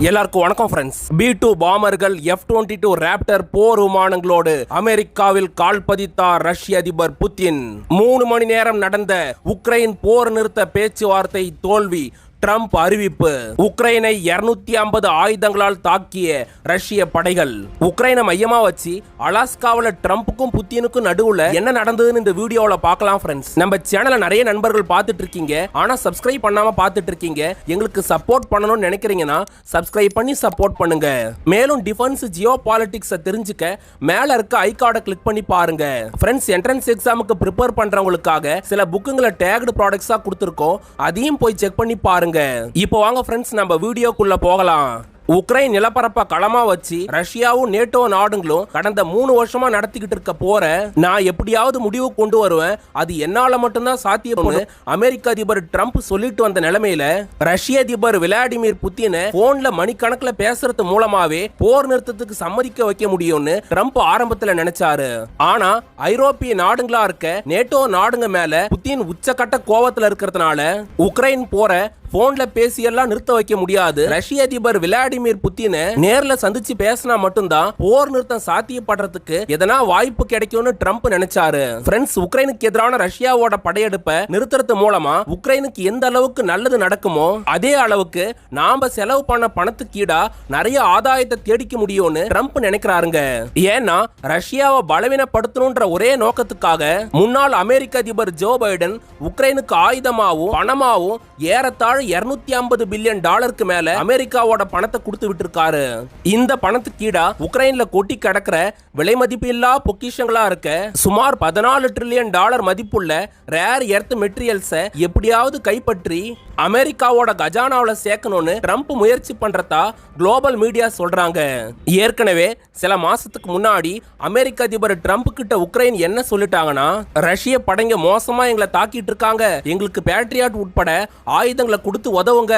எல்லாருக்கும் வணக்கம் friends. B2 பாமர்கள் F-22 raptor போர் விமானங்களோடு அமெரிக்காவில் கால் பதித்தார் ரஷ்ய அதிபர் புதின். 3 மணி நேரம் நடந்த உக்ரைன் போர் நிறுத்த பேச்சுவார்த்தை தோல்வி. ட்ரம்ப் அறிவிப்பு. உக்ரைனை 250 ஆயுதங்களால் தாக்கிய ரஷ்ய படைகள். உக்ரைனை மையமா வச்சு அலாஸ்காவில் ட்ரம்ப்புக்கும் புத்தினுக்கும் நடுவுல என்ன நடந்ததுன்னு இந்த வீடியோல பார்க்கலாம் ஃப்ரெண்ட்ஸ். நம்ம சேனலை நிறைய நண்பர்கள் பார்த்துட்டு இருக்கீங்க, ஆனா சப்ஸ்கிரைப் பண்ணாம பார்த்துட்டு இருக்கீங்க. எங்களுக்கு சப்போர்ட் பண்ணணும்னு நினைக்கிறீங்கன்னா சப்ஸ்கிரைப் பண்ணி சப்போர்ட் பண்ணுங்க. மேலும் டிஃபென்ஸ் ஜியோ பாலிட்டிக்ஸை தெரிஞ்சுக்க மேல இருக்க ஐகார்டை கிளிக் பண்ணி பாருங்க. ஃப்ரெண்ட்ஸ், என்ட்ரன்ஸ் எக்ஸாமுக்கு ப்ரிப்பேர் பண்றவங்களுக்காக சில புக்குங்களை டேக்டு ப்ராடக்ட்ஸா கொடுத்துருக்கோம், அதையும் போய் செக் பண்ணி பாருங்க. இப்போ வாங்க ஃப்ரெண்ட்ஸ், நம்ம வீடியோக்குள்ள போகலாம். உக்ரைன் நிலப்பரப்ப களமா வச்சு ரஷ்யாவும் நேட்டோ நாடுகளும் கடந்த 3 வருஷமா நடத்திக்கிட்டு இருக்க போற நான் எப்படியாவது முடிவு கொண்டு வருவேன், அது என்னால மட்டும்தான் சாத்தியம்னு அமெரிக்க அதிபர் ட்ரம்ப் சொல்லிட்டு வந்த நிலைமையில ரஷ்ய அதிபர் விளாடிமிர் புதினை போன்ல மணிக்கணக்கில் பேசுறது மூலமாவே போர் நிறுத்தத்துக்கு சம்மதிக்க வைக்க முடியும்னு ட்ரம்ப் ஆரம்பத்துல நினைச்சாரு. ஆனா ஐரோப்பிய நாடுகளா இருக்க நேட்டோ நாடுங்க மேல புதின் உச்சக்கட்ட கோவத்துல இருக்கிறதுனால உக்ரைன் போற போன்ல பேசியெல்லாம் நிறுத்த வைக்க முடியாது. ரஷ்ய அதிபர் விளாடிமிர் புதினை நேர்ல சந்திச்சு பேசினா மட்டும்தான் போர் நிறுத்தம் சாத்தியப்படுறதுக்கு எதனா வாய்ப்பு கிடைக்கும்னு ட்ரம்ப் நினைச்சாரு. ஃப்ரெண்ட்ஸ், உக்ரைனுக்கு எதிரான ரஷ்யாவோட படையெடுப்பை நிறுத்துறது மூலமா உக்ரைனுக்கு எந்த அளவுக்கு நல்லது நடக்குமோ அதே அளவுக்கு நாம செலவு பண்ண பணத்துக்கு ஈடா நிறைய ஆதாயத்தை தேடிக்க முடியும்னு ட்ரம்ப் நினைக்கிறாருங்க. ஏன்னா ரஷ்யாவை பலவீனப்படுத்தணும்ன்ற ஒரே நோக்கத்துக்காக முன்னாள் அமெரிக்க அதிபர் ஜோ பைடன் உக்ரைனுக்கு ஆயுதமாவும் பணமாவும் ஏறத்தாழ $250 பில்லியன் மேல அமெரிக்காவோட பணத்தை கொடுத்து விட்டு. இந்த பணத்துக்கு ஈடா உக்ரைன்ல கொட்டி கிடக்கிற விலை மதிப்பு இல்லா பொக்கிஷங்களா இருக்க சுமார் $14 டிரில்லியன் மதிப்புள்ள ரேர் எர்த் மெட்டீரியல்ஸை எப்படியாவது கைப்பற்றி அமெரிக்காவோட கஜானாவில் சேர்க்கணும்னு ட்ரம்ப் முயற்சி பண்றதா குளோபல் மீடியா சொல்றாங்க. ஏற்கனவே சில மாசத்துக்கு முன்னாடி அமெரிக்க அதிபர் ட்ரம்ப் கிட்ட உக்ரைன் என்ன சொல்லிட்டாங்கன்னா, ரஷ்ய படைங்க மோசமா எங்களை தாக்கிட்டு இருக்காங்க, எங்களுக்கு பேட்ரியாட் உட்பட ஆயுதங்களை கொடுத்து உதவுங்க,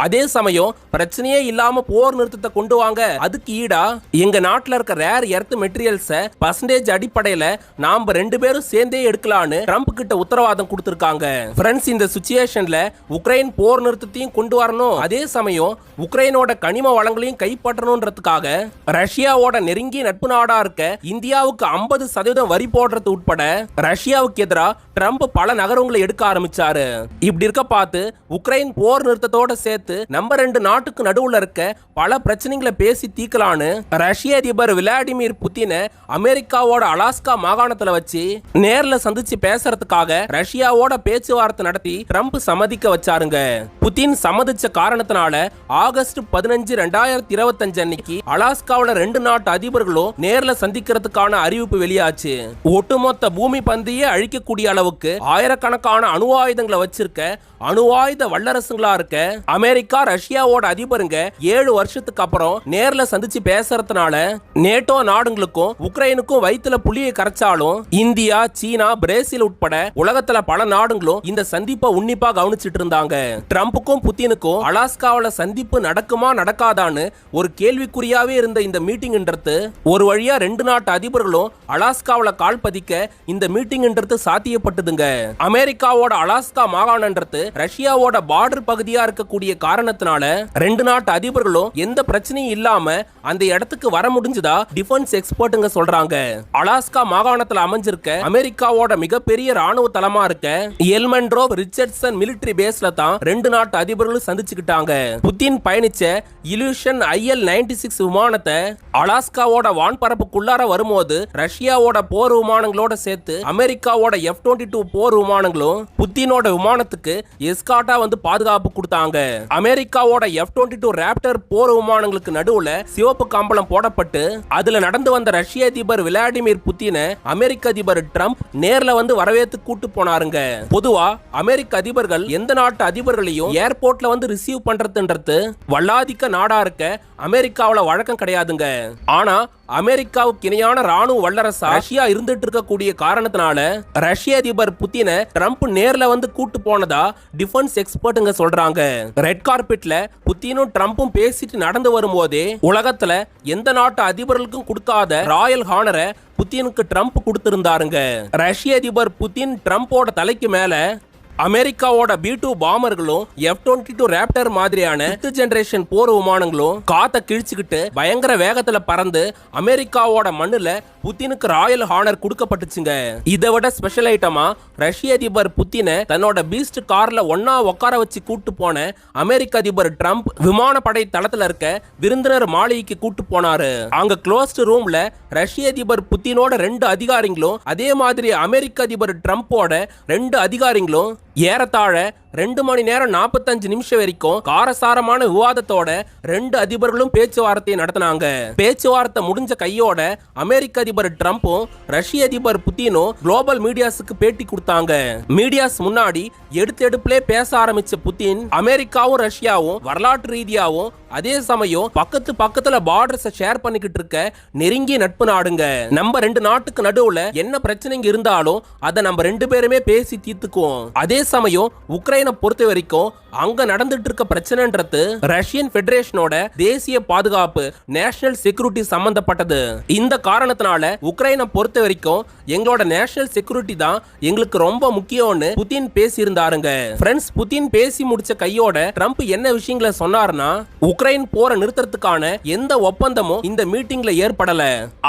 அதே சமயம் பிரச்சனையே இல்லாம போர் நிறுத்தத்தை கொண்டு வாங்க, அதுக்கு ஈடா எங்க நாட்டில் இருக்க ரேர் எர்த் மெட்டீரியல்ஸை பர்சன்டேஜ் அடிப்படையில நாம 2 பேரும் சேர்ந்தே எடுக்கலான்னு ட்ரம்ப் கிட்ட உத்தரவாதம் கொடுத்திருக்காங்க. ஃப்ரெண்ட்ஸ், இந்த சிச்சுவேஷன்ல உக்ரைன் போர் நிறுத்தத்தையும் கொண்டு வரணும், அதே சமயம் உக்ரைனோட கனிம வளங்களையும் கைப்பற்றணும்ன்றதுக்காக ரஷ்யாவோட நெருங்கிய நட்பு நாடா இருக்க இந்தியாவுக்கு 50% வரி போடுறது உட்பட ரஷ்யாவுக்கு எதிராக ட்ரம்ப் பல நகரங்களை எடுக்க ஆரம்பிச்சாரு. இப்படி இருக்க பார்த்து உக்ரைன் போர் நிறுத்தத்தோட சேர்த்து நம்ம 2 நாட்டுக்கு நடுவுல இருக்க பல பிரச்சனைகளை பேசி தீர்க்கலான்னு ரஷ்ய அதிபர் விளாடிமிர் புதினை அமெரிக்காவோட அலாஸ்கா மாகாணத்துல வச்சு நேர்ல சந்திச்சு பேசுறதுக்காக ரஷ்யாவோட பேச்சுவார்த்தை நடத்தி ட்ரம்ப் சம்மதிக்க வச்சாருங்க. புதின் சம்மதிச்ச காரணத்தினால ஆகஸ்ட் 15, 2025 அன்னைக்கு அலாஸ்காவில் 2 நாட்டு அதிபர்களும் நேர்ல சந்திக்கிறதுக்கான அறிவிப்பு வெளியாச்சு. ஒட்டுமொத்த பூமி பந்தியே அழிக்கக்கூடிய அளவுக்கு ஆயிரக்கணக்கான அணு ஆயுதங்களை வச்சிருக்க அணு ஆயுத வல்லரசுங்களா இருக்க அமெரிக்கா ரஷ்யாவோட அதிபருங்க 7 வருஷத்துக்கு அப்புறம் நேர்ல சந்திச்சு பேசுறதுனால நேட்டோ நாடுகளுக்கும் உக்ரைனுக்கும் வயிற்றுல புளியை கரைச்சாலும் இந்தியா, சீனா, பிரேசில் உட்பட உலகத்துல பல நாடுகளும் இந்த சந்திப்பை உன்னிப்பா கவனிச்சிட்டு இருந்தாங்க. ட்ரம்புக்கும் புதினுக்கும் அலாஸ்காவில் சந்திப்பு நடக்குமா நடக்காதான்னு ஒரு கேள்விக்குறியாவே இருந்த இந்த மீட்டிங்ன்றது ஒரு வழியா 2 நாட்டு அதிபர்களும் அலாஸ்காவில் கால் பதிக்க இந்த மீட்டிங்ன்றது சாத்தியப்பட்டதுங்க. அமெரிக்காவோட அலாஸ்கா மாகாணன்றது ரஷ்யாவோட பார்டர் பகுதியா இருக்கக்கூடிய காரணத்தினால 2 நாட்டு அதிபர்களும் எந்த பிரச்சனையும் இல்லாம அந்த இடத்துக்கு வர முடிஞ்சதா டிஃபென்ஸ் எக்ஸ்பர்ட்டுங்க சொல்றாங்க. அலாஸ்கா மாகாணத்துல அமைஞ்சிருக்க அமெரிக்காவோட மிகப்பெரிய ராணுவ தளமா இருக்க எல்மண்ட்ரோவ் ரிச்சர்ட்சன் மிலிட்டரி பேஸ்ல தான் 2 நாட்டு அதிபர்களும் சந்திச்சுக்கிட்டாங்க. புதின் பயணிச்ச இல்யூஷன் IL-96 விமானத்தை அலாஸ்காவோட வான்பரப்புக்குள்ளார வரும்போது ரஷ்யாவோட போர் விமானங்களோட சேர்த்து அமெரிக்காவோட F-22 போர் விமானங்களும் புதினோட விமானத்துக்கு எஸ்கார்ட்டா வந்து பாதுகாப்பு கொடுத்தாங்க. அமெரிக்காவோட F-22 ராப்டர் போர் விமானங்களுக்கு நடுவுல சிவப்பு கம்பளம் போடப்பட்டு அதுல நடந்து வந்த ரஷ்ய அதிபர் விளாடிமிர் புதினை அமெரிக்க அதிபர் ட்ரம்ப் நேர்ல வந்து வரவேற்று கூட்டு போனாருங்க. பொதுவா அமெரிக்க அதிபர்கள் எந்த நாட்டு அதிபர்களையும் ஏர்போர்ட்ல வந்து ரிசீவ் பண்றதுன்றது வல்லாதிக்க நாடா இருக்க அமெரிக்காவில் வழக்கம் கிடையாதுங்க. ஆனா அமெரிக்காவுக்கு இணையான ராணுவ வல்லரசா ரஷ்யா இருந்துட்டு இருக்கக்கூடிய காரணத்தினால ரஷ்ய அதிபர் புதினை ட்ரம்ப் நேர்ல வந்து கூட்டு போனதா டிஃபென்ஸ் எக்ஸ்பர்ட்டுங்க சொல்றாங்க. ரெட் கார்பெட்ல புதினும் ட்ரம்பும் பேசிட்டு நடந்து வரும்போதே உலகத்துல எந்த நாட்டு அதிபர்களுக்கும் கொடுக்காத ராயல் ஹானரை புதினுக்கு ட்ரம்ப் கொடுத்திருந்தாருங்க. ரஷ்ய அதிபர் புதின் ட்ரம்போட தலைக்கு மேல அமெரிக்காவோட B2 பாமர்களும் F-22 ராப்டர் மாதிரியான 5th ஜெனரேஷன் போர் விமானங்களும் காத்த கிழிச்சுக்கிட்டு பயங்கர வேகத்துல பறந்து அமெரிக்காவோட மண்ணுல புத்தினுக்கு ராயல் ஹானர் கொடுக்கப்பட்டுச்சுங்க. இதை விட ஸ்பெஷல் ஐட்டமா ரஷ்ய அதிபர் புத்தினை தன்னோட பீஸ்ட் கார்ல ஒன்னா உட்கார வச்சு கூட்டு போன அமெரிக்க அதிபர் ட்ரம்ப் விமானப்படை தளத்துல இருக்க விருந்தினர் மாளிகைக்கு கூட்டு போனாரு. அங்க க்ளோஸ்ட் ரூம்ல ரஷ்ய அதிபர் புத்தினோட 2 அதிகாரிகளும் அதே மாதிரி அமெரிக்க அதிபர் ட்ரம்போட 2 அதிகாரிகளும் ஏறத்தாழ 2 மணி நேரம் 45 நிமிஷம் வரைக்கும் காரசாரமான விவாதத்தோட 2 அதிபர்களும் பேச்சுவார்த்தை நடத்தினாங்க. பேச்சுவார்த்தை முடிஞ்ச கையோட அமெரிக்க அதிபர் ட்ரம்பும் ரஷ்ய அதிபர் புத்தினும் குளோபல் மீடியாஸுக்கு பேட்டி கொடுத்தாங்க. மீடியாஸ் முன்னாடி எடுத்தெடுப்புலே பேச ஆரம்பிச்ச புத்தின் அமெரிக்காவும் ரஷ்யாவும் வரலாற்று ரீதியாவும் அதே சமயம் பக்கத்துல பார்டர்ஸ் ஷேர் பண்ணிக்கிட்டு இருக்க நெருங்கிய நட்பு நாடுங்க. நம்ம 2 நாட்டுக்கு நடுவுல என்ன பிரச்சனைங்க இருந்தாலும் அதை நம்ம 2 பேருமே பேசி தீர்த்துக்குவோம். அதே சமயம் உக்ரைனை பொறுத்த வரைக்கும் அங்க நடந்துட்டு இருக்க பிரச்சனைன்றது ரஷ்யன் ஃபெடரேஷனோட தேசிய பாதுகாப்பு நேஷனல் செக்யூரிட்டி சம்பந்தப்பட்டது. இந்த காரணத்தினால உக்ரைனை பொறுத்த வரைக்கும் எங்களோட நேஷனல் செக்யூரிட்டி தான் எங்களுக்கு ரொம்ப முக்கியம்னு புதின் பேசியிருந்தாருங்க. ஃப்ரெண்ட்ஸ், புதின் பேசி முடிச்ச கையோட ட்ரம்ப் என்ன விஷயங்களை சொன்னார்னா, உக்ரைன் போரை நிறுத்துறதுக்கான எந்த ஒப்பந்தமும் இந்த மீட்டிங்ல ஏற்படல.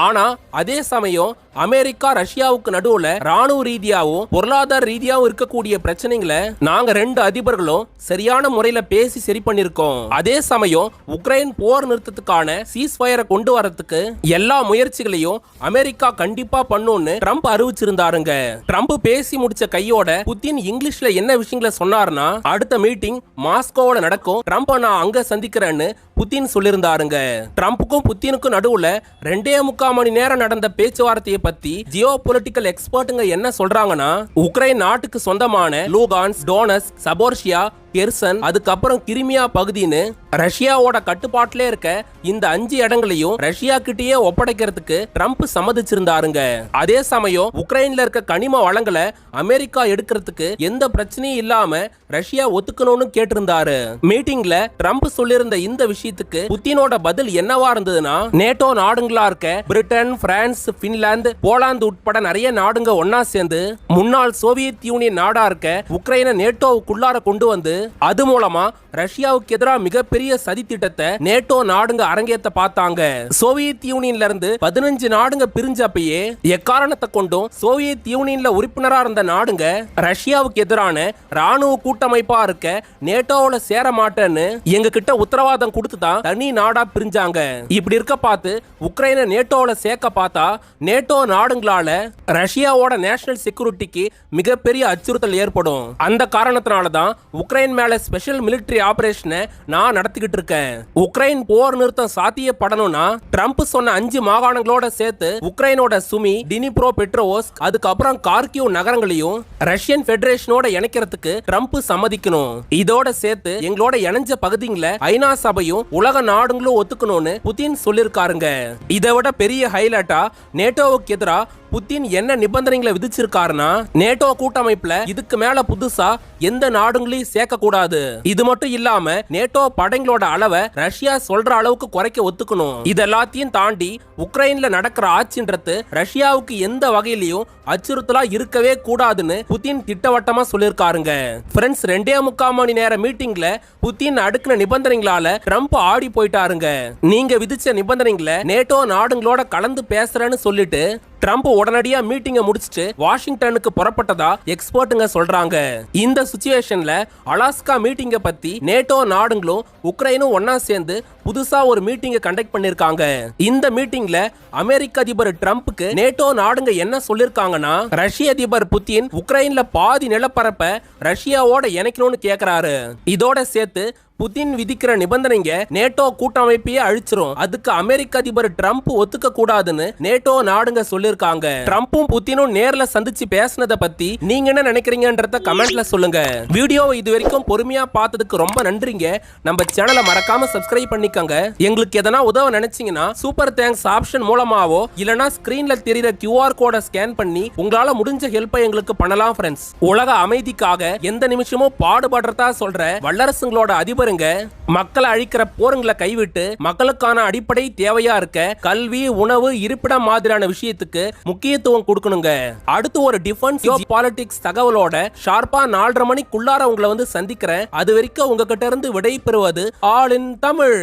ஆனா அதே சமயம் அமெரிக்கா ரஷ்யாவுக்கு நடுவுல ராணுவ ரீதியாவும் பொருளாதார ரீதியாவும் இருக்கக்கூடிய பிரச்சனைகளை நாங்க 2 அதிபர்களும் சரியான முறையில பேசி சரி பண்ணிருக்கோம். அதே சமயம் உக்ரைன் போர் நிறுத்தத்துக்கான சீஸ்ஃபயரை கொண்டு வரதுக்கு எல்லா முயற்சிகளையும் அமெரிக்கா கண்டிப்பா பண்ணும்னு ட்ரம்ப் அறிவிச்சிருந்தாருங்க. ட்ரம்ப் பேசி முடிச்ச கையோட புதின் இங்கிலீஷ்ல என்ன விஷயங்களை சொன்னார்னா, அடுத்த மீட்டிங் மாஸ்கோவோட நடக்கும், ட்ரம்ப் நான் அங்க சந்திக்கிறேன்னு புதின் சொல்லியிருந்தாருங்க. ட்ரம்ப்புக்கும் புத்தினுக்கும் நடுவுல 2.25 மணி நேரம் நடந்த பேச்சுவார்த்தையை பத்தி ஜியோ பொலிட்டிக்கல் எக்ஸ்பர்ட்டுங்க என்ன சொல்றாங்கன்னா, உக்ரைன் நாட்டுக்கு சொந்தமான லூகான்ஸ், டோனஸ், சபோர்ஷியா, கெர்சன், அதுக்கப்புறம் கிரிமியா பகுதின்னு ரஷ்யாவோட கட்டுப்பாட்டிலே இருக்க இந்த 5 இடங்களையும் ரஷ்யா கிட்டயே ஒப்படைக்கிறதுக்கு ட்ரம்ப் சம்மதிச்சிருந்தாருங்க. அதே சமயம் உக்ரைன்ல இருக்க கனிம வளங்களை அமெரிக்கா எடுக்கிறதுக்கு எந்த பிரச்சனையும் இல்லாம ரஷ்யா ஒத்துக்கணும்னு கேட்டிருந்தாரு. மீட்டிங்ல ட்ரம்ப் சொல்லியிருந்த இந்த விஷயத்துக்கு புத்தினோட பதில் என்னவா இருந்ததுன்னா, நேட்டோ நாடுங்களா இருக்க பிரிட்டன், பிரான்ஸ், பின்லாந்து, போலாந்து உட்பட நிறைய நாடுங்க ஒன்னா சேர்ந்து முன்னாள் சோவியத் யூனியன் நாடா இருக்க உக்ரைனை நேட்டோவுக்குள்ளார கொண்டு வந்து அது மூலமா ரஷ்யாவுக்கு எதிராக மிகப்பெரிய சதி திட்டத்தை நேட்டோ நாடுங்க அரங்கேற்ற பார்த்தாங்க. சோவியத் யூனியன்ல இருந்து 15 நாடுங்க பிரிஞ்சப்பயே எக்காரணத்தை கொண்டும் சோவியத் யூனியன்ல உறுப்பினரா இருந்த நாடுங்க ரஷ்யாவுக்கு எதிரான ராணுவ கூட்டமைப்பா இருக்க நேட்டோவோட சேர மாட்டேன்னு எங்க கிட்ட உத்தரவாதம் கொடுத்து தான் தனி நாடா பிரிஞ்சாங்க. இப்படி இருக்க பார்த்து உக்ரைனை நேட்டோவோட சேர்க்க பார்த்தா நேட்டோ நாடுங்களால ரஷ்யாவோட நேஷனல் செக்யூரிட்டிக்கு மிகப்பெரிய அச்சுறுத்தல் ஏற்படும். அந்த காரணத்தினால தான் உக்ரைன் மேல ஸ்பெஷல் மிலிட்டரி ஆபரேஷனை நான் நடத்திக்கிட்டு இருக்கேன். உக்ரைன் போர் நிறுத்தம் சாத்தியப்படணும்னா ட்ரம்ப் சொன்ன 5 மாகாணங்களோட சேர்த்து உக்ரைனோட சுமி, டினிப்ரோ பெட்ரோவோஸ்க், அதுக்கப்புறம் கார்கிவ் நகரங்களையும் ரஷ்யன் ஃபெடரேஷனோட இணைக்கிறதுக்கு ட்ரம்ப் சம்மதிக்கணும். இதோட சேர்த்து எங்களோட இணைஞ்ச பகுதிகளை ஐநா சபையும் உலக நாடுகளும் ஒத்துக்கணும்னு புதின் சொல்லிருக்காருங்க. இதை விட பெரிய ஹைலைட்டா நேட்டோவுக்கு எதிராக புதின் என்ன நிபந்தனைகளை விதிச்சிருக்காருன்னா, நேட்டோ கூட்டமைப்புல இதுக்கு மேல புதுசா எந்த நாடுகளையும் சேர்க்க கூடாது. இது மட்டும் இல்லாம நேட்டோ படைகளோட அளவை ரஷ்யா சொல்ற அளவுக்கு குறைக்க ஒத்துக்கணும். இதெல்லாத்தையும் தாண்டி உக்ரைன்ல நடக்கிற ஆட்சின்றது ரஷ்யாவுக்கு எந்த வகையிலையும் அச்சுறுத்தலா இருக்கவே கூடாதுன்னு புதின் திட்டவட்டமா சொல்லிருக்காருங்க. ஃப்ரெண்ட்ஸ், 2.25 மணி நேர மீட்டிங்ல புதின் அடுக்கின நிபந்தனைகளால ட்ரம்ப் ஆடி போயிட்டாருங்க. நீங்க விதிச்ச நிபந்தனைகளை நேட்டோ நாடுகளோட கலந்து பேசுறேன்னு சொல்லிட்டு ட்ரம்ப் உடனடியா மீட்டிங்கை முடிச்சிட்டு வாஷிங்டனுக்கு புறப்பட்டதா எக்ஸ்பர்ட்டுங்க சொல்றாங்க. இந்த சிச்சுவேஷன்ல அலாஸ்கா மீட்டிங்கை பத்தி நேட்டோ நாடுகளும் உக்ரைனும் ஒன்னா சேர்ந்து புதுசா ஒரு மீட்டிங்கை கண்டக்ட் பண்ணிருக்காங்க. இந்த மீட்டிங்ல அமெரிக்க அதிபர் ட்ரம்ப்புக்கு நேட்டோ நாடுங்க என்ன சொல்லிருக்காங்கன்னா, ரஷ்ய அதிபர் புதின் உக்ரைன்ல பாதி நிலப்பரப்ப ரஷ்யாவோட இணைக்கணும்னு கேக்குறாரு. இதோட சேர்த்து புதின் விதிக்கிற நிபந்தனைங்க நேட்டோ கூட்டமைப்பையே அழிச்சிரும். அதுக்கு அமெரிக்க அதிபர் ட்ரம்ப் ஒத்துக்க கூடாதுன்னு நேட்டோ நாடுங்க சொல்லிருக்காங்க. ட்ரம்ப்பும் புதினும் நேர்ல சந்திச்சு பேசினதை பத்தி நீங்க என்ன நினைக்கிறீங்கன்றத கமெண்ட்ல சொல்லுங்க. வீடியோவை இது வரைக்கும் பொறுமையா பார்த்ததுக்கு ரொம்ப நன்றிங்க. நம்ம சேனலை மறக்காம சப்ஸ்கிரைப் பண்ணிக்கோங்க. எங்களுக்கு எதனா உதவ நினைச்சீங்கன்னா சூப்பர் தேங்க்ஸ் ஆப்ஷன் மூலமாவோ இல்லனா ஸ்கிரீன்ல தெரியுற QR கோடை ஸ்கேன் பண்ணி உங்களால முடிஞ்ச ஹெல்ப்பை எங்களுக்கு பண்ணலாம். ஃப்ரெண்ட்ஸ், உலக அமைதிக்காக எந்த நிமிஷமும் பாடுபடுறதா சொல்ற வல்லரசுங்களோட அதிபர் சூப்பருங்க. மக்களை அழிக்கிற போருங்களை கைவிட்டு மக்களுக்கான அடிப்படை தேவையா இருக்க கல்வி, உணவு, இருப்பிடம் மாதிரியான விஷயத்துக்கு முக்கியத்துவம் கொடுக்கணுங்க. அடுத்து ஒரு டிஃபென்ஸ் பாலிடிக்ஸ் தகவலோட ஷார்ப்பா 4:30 மணிக்குள்ளார உங்களை வந்து சந்திக்கிறேன். அது வரைக்கும் உங்ககிட்ட இருந்து விடை பெறுவது ஆல் இன் தமிழ்.